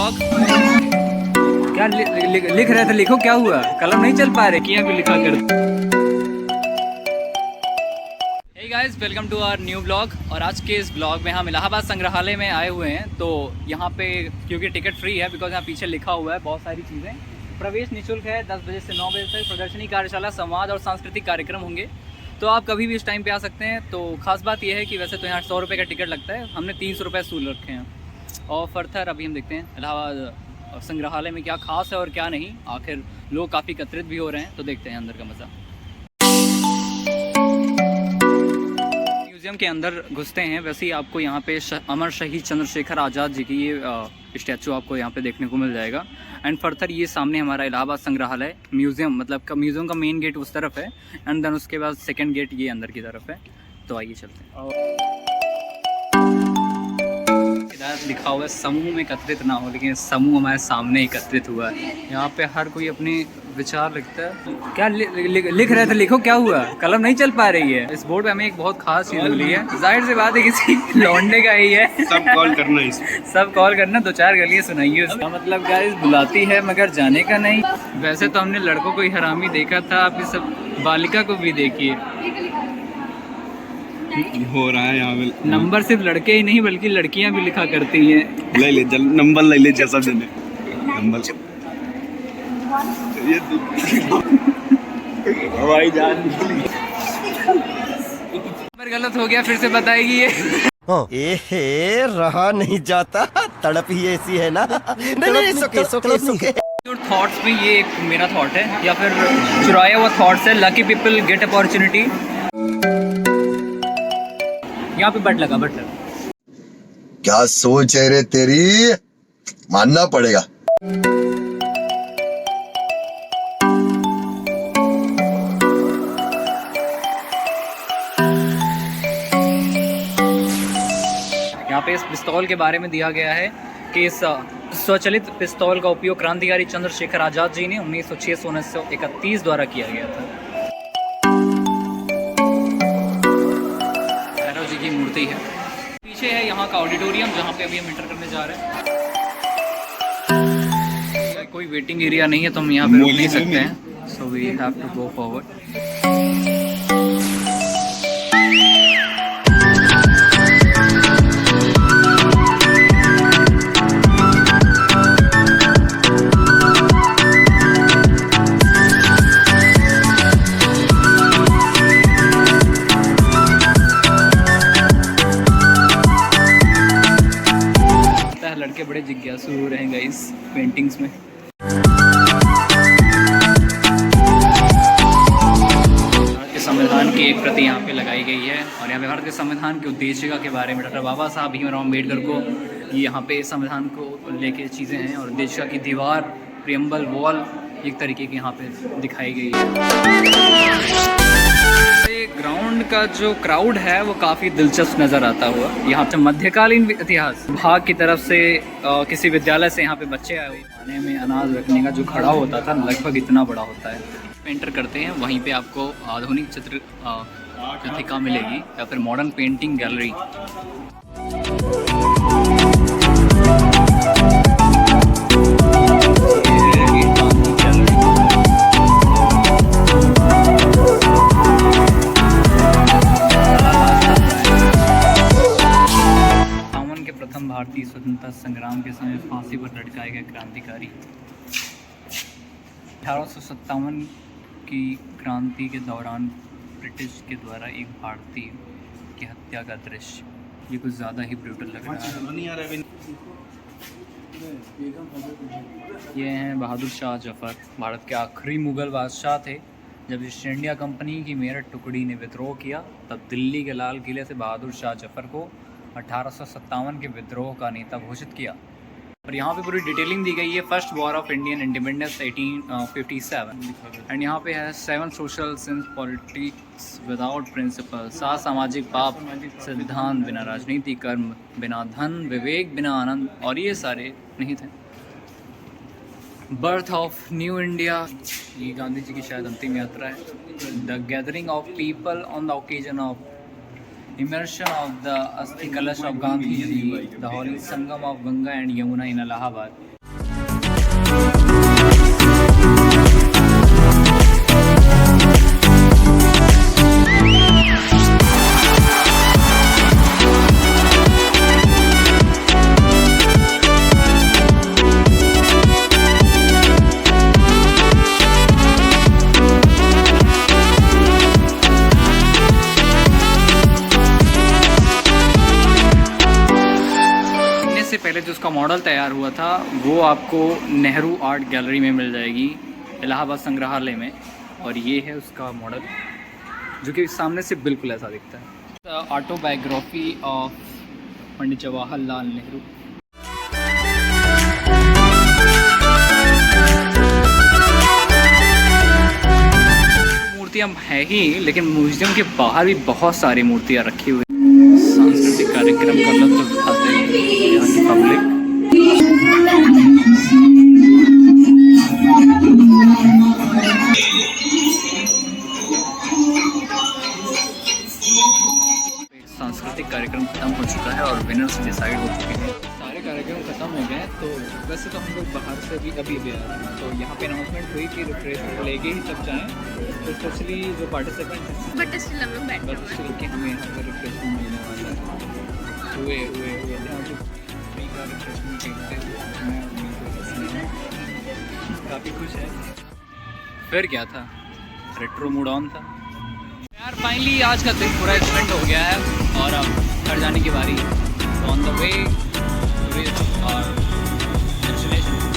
Blog. क्या लिख रहे थे? लिखो, क्या हुआ? कलम नहीं चल पा रहे? क्या भी लिखा कर। Hey guys, welcome to our new blog. और आज के इस ब्लॉग में हम इलाहाबाद संग्रहालय में आए हुए हैं। तो यहाँ पे क्योंकि टिकट फ्री है, बिकॉज यहाँ पीछे लिखा हुआ है बहुत सारी चीज़ें। प्रवेश निःशुल्क है। 10 बजे से 9 बजे तक प्रदर्शनी, कार्यशाला, संवाद और सांस्कृतिक कार्यक्रम होंगे। तो आप कभी भी इस टाइम पे आ सकते हैं। तो खास बात यह है कि वैसे तो यहाँ 100 रुपये का टिकट लगता है, हमने 300 रुपये सूल रखे हैं। और फर्थर अभी हम देखते हैं इलाहाबाद संग्रहालय में क्या खास है और क्या नहीं। आखिर लोग काफ़ी एकत्रित भी हो रहे हैं, तो देखते हैं अंदर का मज़ा। म्यूज़ियम के अंदर घुसते हैं। वैसे ही आपको यहाँ पे अमर शहीद चंद्रशेखर आज़ाद जी की ये स्टैचू आपको यहाँ पे देखने को मिल जाएगा। एंड फर्थर ये सामने हमारा इलाहाबाद संग्रहालय म्यूज़ियम, मतलब म्यूज़ियम का मेन गेट उस तरफ है। एंड देन उसके बाद सेकंड गेट ये अंदर की तरफ है। तो आइए चलते हैं। लिखा हुआ है समूह में एकत्रित ना हो, लेकिन समूह हमारे सामने एकत्रित हुआ है। यहाँ पे हर कोई अपने विचार लिखता है। क्या लिख रहे थे? लिखो, क्या हुआ? कलम नहीं चल पा रही है। इस बोर्ड पे हमें एक बहुत खास चीज मिली है। जाहिर सी बात है किसी लौंडे का ही है। सब कॉल करना इसमें, सब कॉल करना, 2-4 गलियां सुनाइए उसका। मतलब गाइस बुलाती है मगर जाने का नहीं। वैसे तो हमने लड़कों को ही हरामी देखा था, आप इस बालिका को भी देखिए। हो रहा है यहाँ पे। नंबर सिर्फ लड़के ही नहीं बल्कि लड़कियां भी लिखा करती हैं। ले ले, नंबर ले ले, जैसा देने नंबर। ये हवाई जहाज पर गलत हो गया, फिर से बताएगी ये। एहे, रहा नहीं जाता, तड़प ही ऐसी है ना। नहीं, सुके। थॉट्स में ये एक मेरा थॉट है, या फिर चुराया हुआ थॉट्स है। Lucky people get opportunity. यहाँ पे बट लगा। क्या सोच है रे तेरी, मानना पड़ेगा। यहाँ पे इस पिस्तौल के बारे में दिया गया है कि इस स्वचालित पिस्तौल का उपयोग क्रांतिकारी चंद्रशेखर आज़ाद जी ने 1906 से 1931 द्वारा किया गया था। भैरव जी की मूर्ति है। पीछे है यहाँ का ऑडिटोरियम, जहाँ पे अभी हम एंटर करने जा रहे हैं। कोई वेटिंग एरिया नहीं है, तो हम यहाँ पे रुक नहीं सकते हैं। So we have to go forward. लड़के बड़े जिज्ञासु हो रहे हैं इस पेंटिंग्स में। भारत के संविधान की एक प्रति यहाँ पे लगाई गई है। और यहाँ पे भारत के संविधान के उद्देशिका के बारे में डॉक्टर बाबा साहब भीमराव अम्बेडकर को यहाँ पे संविधान को लेके चीज़ें हैं। और उद्देशिका की दीवार, प्रियम्बल, वॉल एक तरीके की यहाँ पे दिखाई गई है। ग्राउंड का जो क्राउड है वो काफ़ी दिलचस्प नज़र आता हुआ। यहाँ पे मध्यकालीन इतिहास विभाग की तरफ से किसी विद्यालय से यहाँ पे बच्चे आए हुए। खाने में अनाज रखने का जो खड़ा होता था, लगभग इतना बड़ा होता है। एंटर करते हैं, वहीं पे आपको आधुनिक चित्रिका मिलेगी या फिर मॉडर्न पेंटिंग गैलरी। भारतीय स्वतंत्रता संग्राम के समय फांसी पर लटकाए गए क्रांतिकारी। 1857 की क्रांति के दौरान ब्रिटिश के द्वारा एक भारतीय की हत्या का दृश्य। ये कुछ ज़्यादा ही ब्रूटल लग रहा है। ये हैं बहादुर शाह जफर, भारत के आखिरी मुगल बादशाह थे। जब ईस्ट इंडिया कंपनी की मेरठ टुकड़ी ने विद्रोह किया, तब दिल्ली के लाल किले से बहादुर शाह जफर को 1857 के विद्रोह का नेता घोषित किया। और यहाँ पे पूरी डिटेलिंग दी गई है। First war of Indian independence 1857। And यहाँ पे है 7 social sins politics without principle. 7 सामाजिक पाप सिद्धांत, बिना राजनीति, कर्म बिना धन, विवेक बिना आनंद, और ये सारे नहीं थे। बर्थ ऑफ न्यू इंडिया, ये गांधी जी की शायद अंतिम यात्रा है। The gathering of people on the occasion of immersion of the Asthi Kalash of Gandhi Ji, the holy Sangam of Ganga and Yamuna in Allahabad. Model तैयार हुआ था वो आपको नेहरू आर्ट गैलरी में मिल जाएगी, इलाहाबाद संग्रहालय में। और ये है उसका मॉडल जो कि सामने से बिल्कुल ऐसा दिखता है। Autobiography of Pandit Jawaharlal Nehru. मूर्तियाँ हैं ही, लेकिन म्यूजियम के बाहर भी बहुत सारी मूर्तियाँ रखी हुई हैं। सांस्कृतिक कार्यक्रम का लुत्फ उठाते हैं यहाँ की पब्लिक। सांस्कृतिक कार्यक्रम खत्म हो चुका है और विनर्स डिसाइड हो चुके हैं। सारे कार्यक्रम खत्म हो गए हैं, तो वैसे तो हम लोग बाहर से भी अभी आए हैं, तो यहाँ पे अनाउंसमेंट हुई कि रिफ्रेशमेंट लेके ही सब जाएँ। तो स्पेशली जो पार्टिसिपेंट हैं बट स्टिल हमें बैठना है कि हमें यहाँ पर रिफ्रेशमेंट मिलने वाला है। हुए यहाँ जो फ्री का रिफ्रेशमेंट देखते हुए मैं काफ़ी खुश है। फिर क्या था, रेट्रो मूड ऑन था यार। फाइनली आज का दिन पूरा स्पेंड हो गया है और अब घर जाने की बारी। ऑन द वे और डेस्टिनेशन